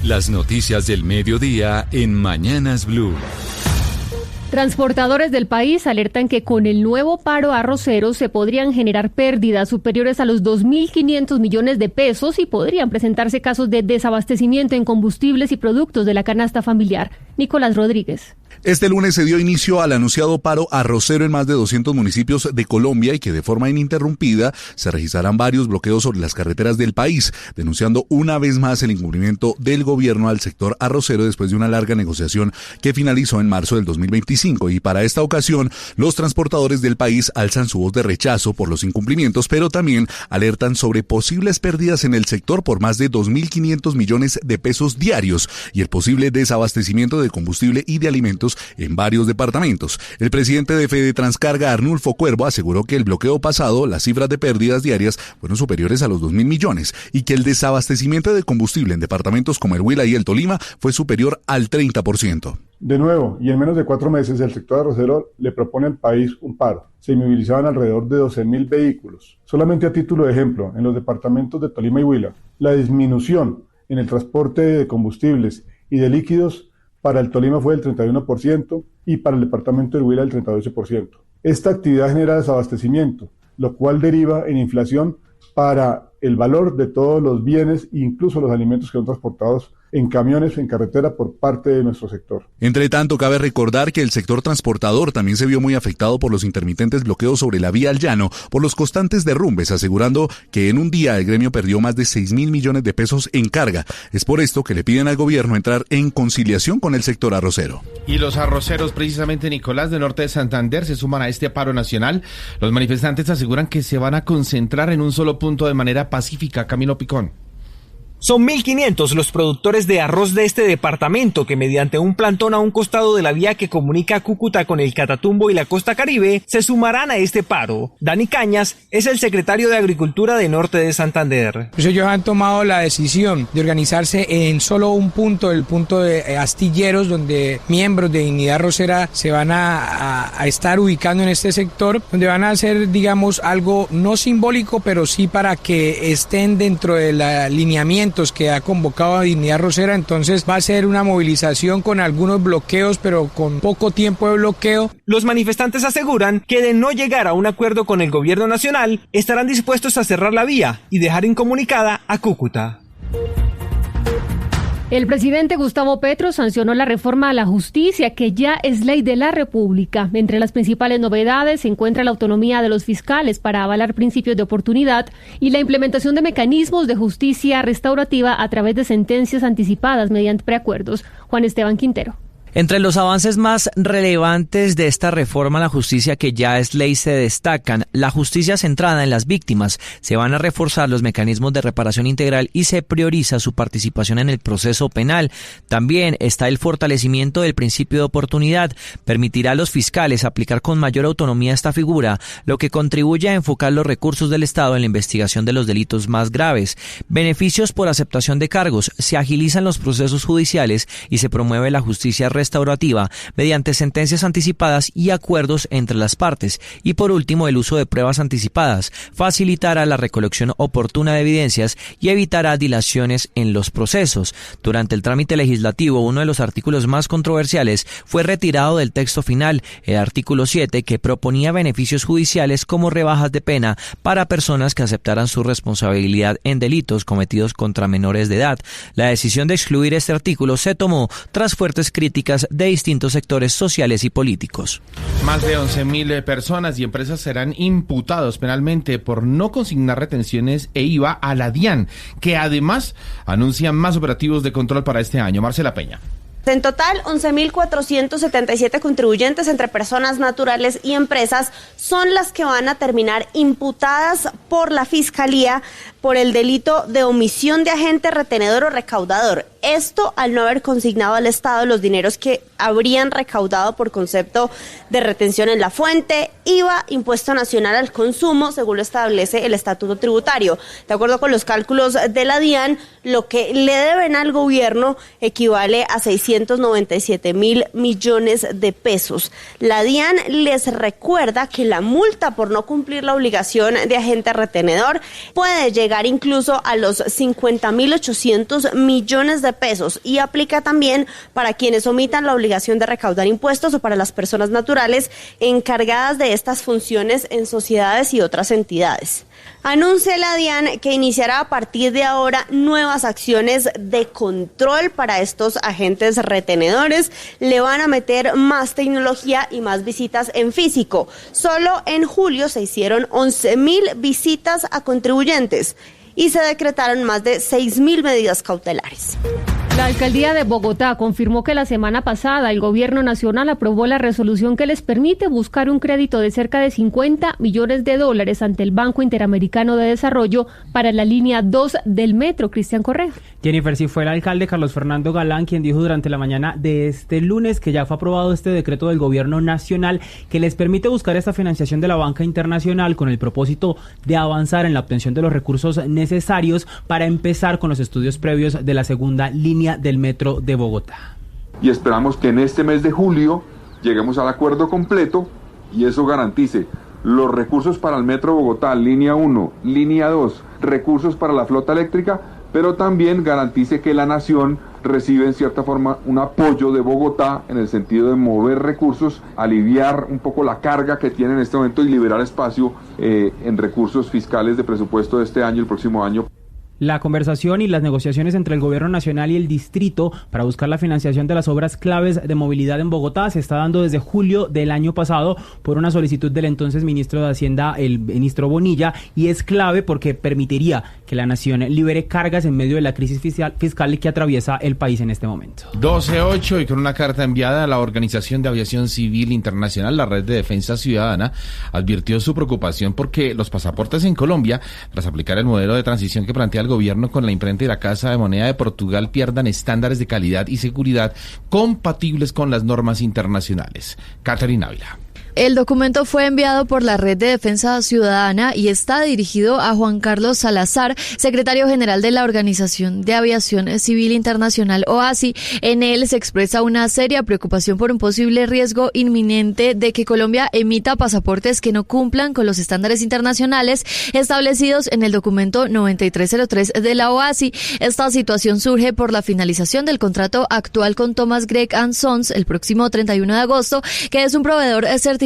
Las noticias del mediodía en Mañanas Blue. Transportadores del país alertan que con el nuevo paro arrocero se podrían generar pérdidas superiores a los 2.500 millones de pesos y podrían presentarse casos de desabastecimiento en combustibles y productos de la canasta familiar. Nicolás Rodríguez. Este lunes se dio inicio al anunciado paro arrocero en más de 200 municipios de Colombia y que de forma ininterrumpida se registrarán varios bloqueos sobre las carreteras del país, denunciando una vez más el incumplimiento del gobierno al sector arrocero después de una larga negociación que finalizó en marzo del 2025. Y para esta ocasión, los transportadores del país alzan su voz de rechazo por los incumplimientos, pero también alertan sobre posibles pérdidas en el sector por más de 2.500 millones de pesos diarios y el posible desabastecimiento de combustible y de alimentos en varios departamentos. El presidente de Fedetranscarga, Arnulfo Cuervo, aseguró que el bloqueo pasado, las cifras de pérdidas diarias fueron superiores a los 2.000 millones y que el desabastecimiento de combustible en departamentos como el Huila y el Tolima fue superior al 30%. De nuevo, y en menos de 4 meses, el sector arrocero le propone al país un paro. Se inmovilizaban alrededor de 12.000 vehículos. Solamente a título de ejemplo, en los departamentos de Tolima y Huila, la disminución en el transporte de combustibles y de líquidos para el Tolima fue del 31% y para el departamento del Huila del 38%. Esta actividad genera desabastecimiento, lo cual deriva en inflación para el valor de todos los bienes, incluso los alimentos que son transportados en camiones, en carretera, por parte de nuestro sector. Entre tanto, cabe recordar que el sector transportador también se vio muy afectado por los intermitentes bloqueos sobre la vía al llano, por los constantes derrumbes, asegurando que en un día el gremio perdió más de 6.000 millones de pesos en carga. Es por esto que le piden al gobierno entrar en conciliación con el sector arrocero. Y los arroceros, precisamente, Nicolás, del norte de Santander, se suman a este paro nacional. Los manifestantes aseguran que se van a concentrar en un solo punto de manera pacífica. Camilo Picón. Son 1.500 los productores de arroz de este departamento que mediante un plantón a un costado de la vía que comunica Cúcuta con el Catatumbo y la costa Caribe se sumarán a este paro. Dani Cañas es el secretario de Agricultura de Norte de Santander. Pues ellos han tomado la decisión de organizarse en solo un punto, el punto de Astilleros, donde miembros de Dignidad Arrocera se van a estar ubicando en este sector, donde van a hacer, digamos, algo no simbólico, pero sí para que estén dentro del alineamiento que ha convocado a Dignidad Arrocera. Entonces va a ser una movilización con algunos bloqueos, pero con poco tiempo de bloqueo. Los manifestantes aseguran que de no llegar a un acuerdo con el gobierno nacional, estarán dispuestos a cerrar la vía y dejar incomunicada a Cúcuta. El presidente Gustavo Petro sancionó la reforma a la justicia, que ya es ley de la República. Entre las principales novedades se encuentra la autonomía de los fiscales para avalar principios de oportunidad y la implementación de mecanismos de justicia restaurativa a través de sentencias anticipadas mediante preacuerdos. Juan Esteban Quintero. Entre los avances más relevantes de esta reforma a la justicia que ya es ley se destacan la justicia centrada en las víctimas, se van a reforzar los mecanismos de reparación integral y se prioriza su participación en el proceso penal. También está el fortalecimiento del principio de oportunidad, permitirá a los fiscales aplicar con mayor autonomía esta figura, lo que contribuye a enfocar los recursos del Estado en la investigación de los delitos más graves. Beneficios por aceptación de cargos, se agilizan los procesos judiciales y se promueve la justicia restaurativa mediante sentencias anticipadas y acuerdos entre las partes. Y por último, el uso de pruebas anticipadas facilitará la recolección oportuna de evidencias y evitará dilaciones en los procesos. Durante el trámite legislativo, uno de los artículos más controversiales fue retirado del texto final, el artículo 7, que proponía beneficios judiciales como rebajas de pena para personas que aceptaran su responsabilidad en delitos cometidos contra menores de edad. La decisión de excluir este artículo se tomó tras fuertes críticas de distintos sectores sociales y políticos. Más de 11.000 personas y empresas serán imputados penalmente por no consignar retenciones e IVA a la DIAN, que además anuncia más operativos de control para este año. Marcela Peña. En total, 11.477 contribuyentes entre personas naturales y empresas son las que van a terminar imputadas por la Fiscalía por el delito de omisión de agente retenedor o recaudador. Esto al no haber consignado al Estado los dineros que habrían recaudado por concepto de retención en la fuente, IVA, impuesto nacional al consumo, según lo establece el estatuto tributario. De acuerdo con los cálculos de la DIAN, lo que le deben al gobierno equivale a 697.000 millones de pesos. La DIAN les recuerda que la multa por no cumplir la obligación de agente retenedor puede llegar incluso a los 50.800 millones de pesos y aplica también para quienes omitan la obligación de recaudar impuestos o para las personas naturales encargadas de estas funciones en sociedades y otras entidades. Anuncia la DIAN que iniciará a partir de ahora nuevas acciones de control para estos agentes retenedores. Le van a meter más tecnología y más visitas en físico. Solo en julio se hicieron 11.000 visitas a contribuyentes y se decretaron más de 6.000 medidas cautelares. La alcaldía de Bogotá confirmó que la semana pasada el gobierno nacional aprobó la resolución que les permite buscar un crédito de cerca de $50 millones ante el Banco Interamericano de Desarrollo para la línea 2 del metro. Cristian Correa. Jennifer, sí fue el alcalde Carlos Fernando Galán quien dijo durante la mañana de este lunes que ya fue aprobado este decreto del gobierno nacional que les permite buscar esta financiación de la banca internacional con el propósito de avanzar en la obtención de los recursos necesarios para empezar con los estudios previos de la segunda línea del metro de Bogotá. Y esperamos que en este mes de julio lleguemos al acuerdo completo y eso garantice los recursos para el metro de Bogotá, línea 1, línea 2, recursos para la flota eléctrica, pero también garantice que la nación recibe en cierta forma un apoyo de Bogotá en el sentido de mover recursos, aliviar un poco la carga que tiene en este momento y liberar espacio en recursos fiscales de presupuesto de este año y el próximo año. La conversación y las negociaciones entre el gobierno nacional y el distrito para buscar la financiación de las obras claves de movilidad en Bogotá se está dando desde julio del año pasado por una solicitud del entonces ministro de Hacienda, el ministro Bonilla, y es clave porque permitiría que la nación libere cargas en medio de la crisis fiscal que atraviesa el país en este momento. 12:08 y con una carta enviada a la Organización de Aviación Civil Internacional, la Red de Defensa Ciudadana advirtió su preocupación porque los pasaportes en Colombia, tras aplicar el modelo de transición que plantea el gobierno con la imprenta y la Casa de Moneda de Portugal, pierdan estándares de calidad y seguridad compatibles con las normas internacionales. Catherine Ávila. El documento fue enviado por la Red de Defensa Ciudadana y está dirigido a Juan Carlos Salazar, secretario general de la Organización de Aviación Civil Internacional, OACI. En él se expresa una seria preocupación por un posible riesgo inminente de que Colombia emita pasaportes que no cumplan con los estándares internacionales establecidos en el documento 9303 de la OACI. Esta situación surge por la finalización del contrato actual con Thomas Gregg & Sons el próximo 31 de agosto, que es un proveedor certificado,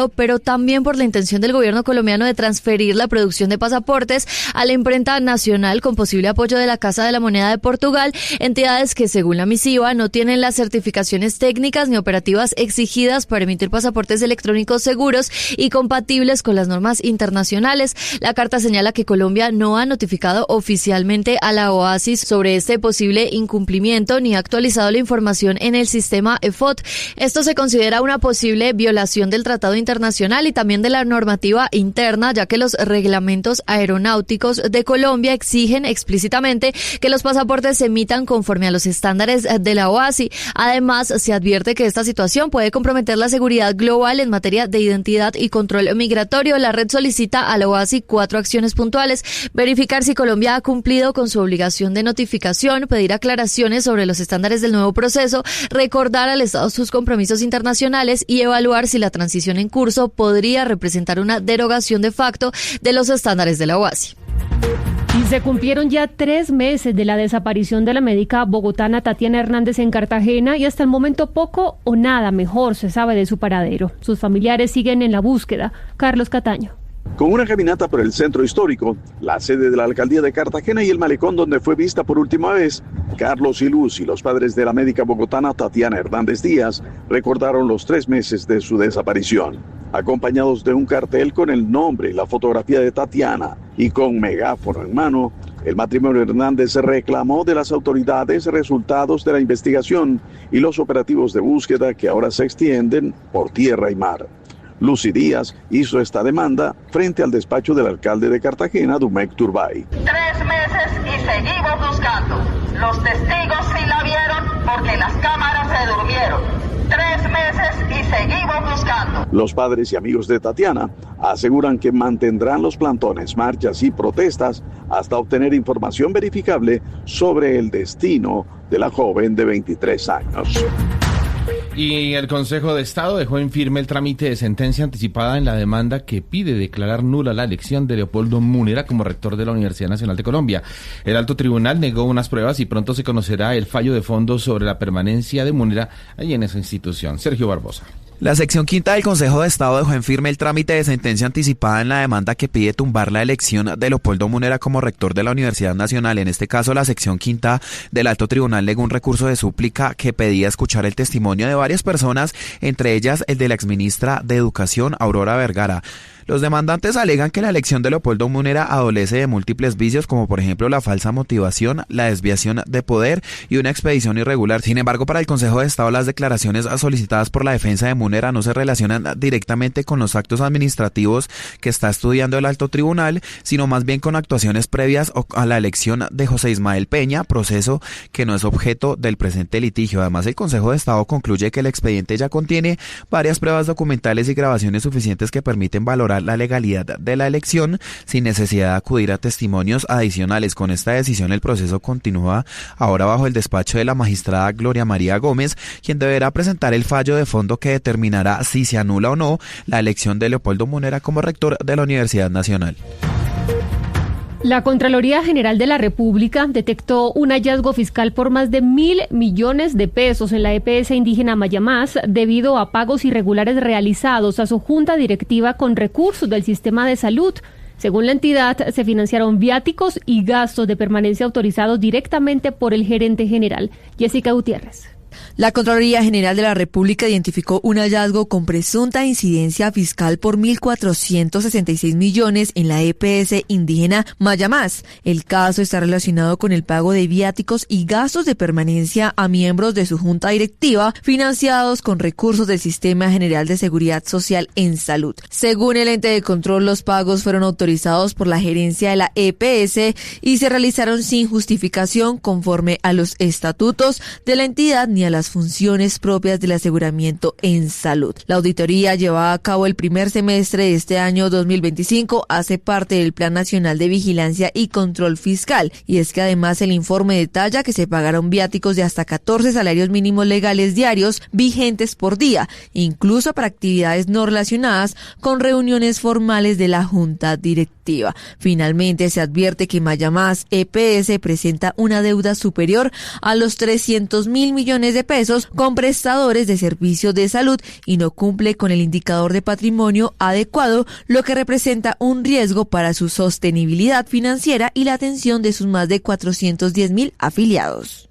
pero también por la intención del gobierno colombiano de transferir la producción de pasaportes a la imprenta nacional con posible apoyo de la Casa de la Moneda de Portugal, entidades que según la misiva no tienen las certificaciones técnicas ni operativas exigidas para emitir pasaportes electrónicos seguros y compatibles con las normas internacionales. La carta señala que Colombia no ha notificado oficialmente a la OACI sobre este posible incumplimiento ni ha actualizado la información en el sistema EFOT. Esto se considera una posible violación del Tratado Internacional y también de la normativa interna, ya que los reglamentos aeronáuticos de Colombia exigen explícitamente que los pasaportes se emitan conforme a los estándares de la OACI. Además, se advierte que esta situación puede comprometer la seguridad global en materia de identidad y control migratorio. La red solicita a la OACI 4 acciones puntuales: verificar si Colombia ha cumplido con su obligación de notificación, pedir aclaraciones sobre los estándares del nuevo proceso, recordar al Estado sus compromisos internacionales y evaluar si la transición en curso podría representar una derogación de facto de los estándares de la OACI. Y se cumplieron ya 3 meses de la desaparición de la médica bogotana Tatiana Hernández en Cartagena y hasta el momento poco o nada mejor se sabe de su paradero. Sus familiares siguen en la búsqueda. Carlos Cataño. Con una caminata por el centro histórico, la sede de la alcaldía de Cartagena y el malecón donde fue vista por última vez, Carlos y Luz y los padres de la médica bogotana Tatiana Hernández Díaz recordaron los 3 meses de su desaparición. Acompañados de un cartel con el nombre y la fotografía de Tatiana y con megáfono en mano, el matrimonio Hernández reclamó de las autoridades resultados de la investigación y los operativos de búsqueda que ahora se extienden por tierra y mar. Lucy Díaz hizo esta demanda frente al despacho del alcalde de Cartagena, Dumec Turbay. 3 meses y seguimos buscando. Los testigos sí la vieron porque las cámaras se durmieron. 3 meses y seguimos buscando. Los padres y amigos de Tatiana aseguran que mantendrán los plantones, marchas y protestas hasta obtener información verificable sobre el destino de la joven de 23 años. Y el Consejo de Estado dejó en firme el trámite de sentencia anticipada en la demanda que pide declarar nula la elección de Leopoldo Múnera como rector de la Universidad Nacional de Colombia. El alto tribunal negó unas pruebas y pronto se conocerá el fallo de fondo sobre la permanencia de Múnera allí en esa institución. Sergio Barbosa. La sección quinta del Consejo de Estado dejó en firme el trámite de sentencia anticipada en la demanda que pide tumbar la elección de Leopoldo Múnera como rector de la Universidad Nacional. En este caso, la sección quinta del Alto Tribunal negó un recurso de súplica que pedía escuchar el testimonio de varias personas, entre ellas el de la exministra de Educación, Aurora Vergara. Los demandantes alegan que la elección de Leopoldo Múnera adolece de múltiples vicios, como por ejemplo la falsa motivación, la desviación de poder y una expedición irregular. Sin embargo, para el Consejo de Estado, las declaraciones solicitadas por la defensa de Múnera no se relacionan directamente con los actos administrativos que está estudiando el Alto Tribunal, sino más bien con actuaciones previas a la elección de José Ismael Peña, proceso que no es objeto del presente litigio. Además, el Consejo de Estado concluye que el expediente ya contiene varias pruebas documentales y grabaciones suficientes que permiten valorar la legalidad de la elección sin necesidad de acudir a testimonios adicionales. Con esta decisión, el proceso continúa ahora bajo el despacho de la magistrada Gloria María Gómez, quien deberá presentar el fallo de fondo que determinará si se anula o no la elección de Leopoldo Múnera como rector de la Universidad Nacional. La Contraloría General de la República detectó un hallazgo fiscal por más de 1.000 millones de pesos en la EPS indígena Mayamás debido a pagos irregulares realizados a su junta directiva con recursos del sistema de salud. Según la entidad, se financiaron viáticos y gastos de permanencia autorizados directamente por el gerente general. Jessica Gutiérrez. La Contraloría General de la República identificó un hallazgo con presunta incidencia fiscal por 1.466 millones en la EPS indígena Mayamás. El caso está relacionado con el pago de viáticos y gastos de permanencia a miembros de su junta directiva financiados con recursos del Sistema General de Seguridad Social en Salud. Según el ente de control, los pagos fueron autorizados por la gerencia de la EPS y se realizaron sin justificación conforme a los estatutos de la entidad ni a las funciones propias del aseguramiento en salud. La auditoría llevada a cabo el primer semestre de este año 2025 hace parte del Plan Nacional de Vigilancia y Control Fiscal, y es que además el informe detalla que se pagaron viáticos de hasta 14 salarios mínimos legales diarios vigentes por día, incluso para actividades no relacionadas con reuniones formales de la Junta Directiva. Finalmente, se advierte que Mayamás EPS presenta una deuda superior a los 300.000 millones de pesos con prestadores de servicios de salud y no cumple con el indicador de patrimonio adecuado, lo que representa un riesgo para su sostenibilidad financiera y la atención de sus más de 410.000 afiliados.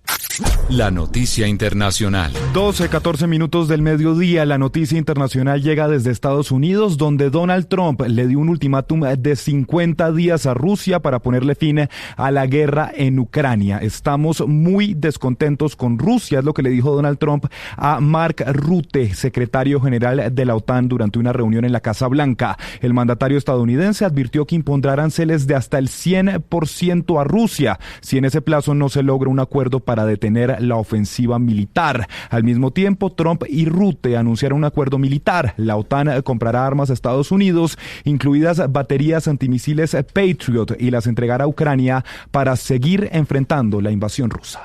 La noticia internacional. 12:14 minutos del mediodía. La noticia internacional llega desde Estados Unidos, donde Donald Trump le dio un ultimátum de 50 días a Rusia para ponerle fin a la guerra en Ucrania. Estamos muy descontentos con Rusia, es lo que le dijo Donald Trump a Mark Rutte, secretario general de la OTAN, durante una reunión en la Casa Blanca. El mandatario estadounidense advirtió que impondrá aranceles de hasta el 100% a Rusia si en ese plazo no se logra un acuerdo para detener la ofensiva militar. Al mismo tiempo, Trump y Rutte anunciaron un acuerdo militar. La OTAN comprará armas a Estados Unidos, incluidas baterías antimisiles Patriot, y las entregará a Ucrania para seguir enfrentando la invasión rusa.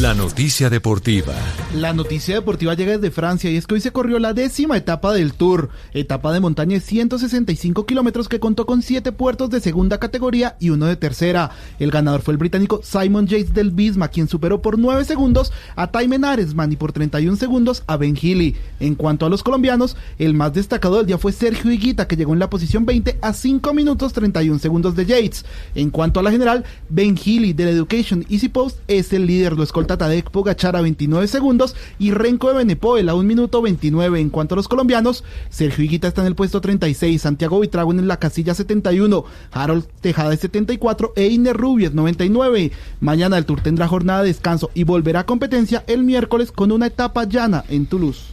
La noticia deportiva. La noticia deportiva llega desde Francia, y es que hoy se corrió la 10ª etapa del Tour, etapa de montaña de 165 kilómetros que contó con 7 puertos de segunda categoría y 1 de tercera. El ganador fue el británico Simon Yates del Visma, quien superó por 9 segundos a Thymen Arensman y por 31 segundos a Ben Healy. En cuanto a los colombianos, el más destacado del día fue Sergio Higuita, que llegó en la posición 20 a 5 minutos 31 segundos de Yates. En cuanto a la general, Ben Healy del Education Easy Post es el líder, lo escolta Tadej Pogačar a 29 segundos y Renko de Benepoel a 1 minuto 29. En cuanto a los colombianos, Sergio Higuita está en el puesto 36, Santiago Buitrago en la casilla 71, Harold Tejada 74 e Iner Rubies 99. Mañana el Tour tendrá jornada de descanso y volverá a competencia el miércoles con una etapa llana en Toulouse.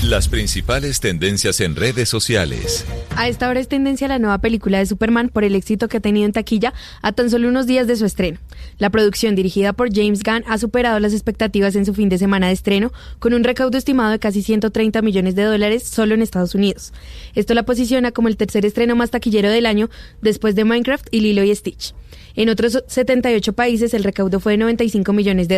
Las principales tendencias en redes sociales. A esta hora es tendencia la nueva película de Superman por el éxito que ha tenido en taquilla a tan solo unos días de su estreno. La producción, dirigida por James Gunn, ha superado las expectativas en su fin de semana de estreno, con un recaudo estimado de casi $130 millones solo en Estados Unidos. Esto la posiciona como el tercer estreno más taquillero del año, después de Minecraft y Lilo y Stitch. En otros 78 países el recaudo fue de $95 millones.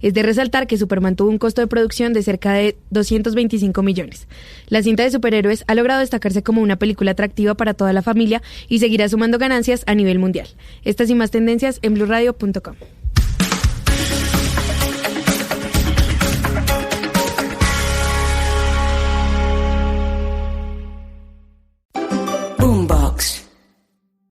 Es de resaltar que Superman tuvo un costo de producción de cerca de $225 millones. La cinta de superhéroes ha logrado destacarse como una película atractiva para toda la familia y seguirá sumando ganancias a nivel mundial. Estas y más tendencias en blurradio.com.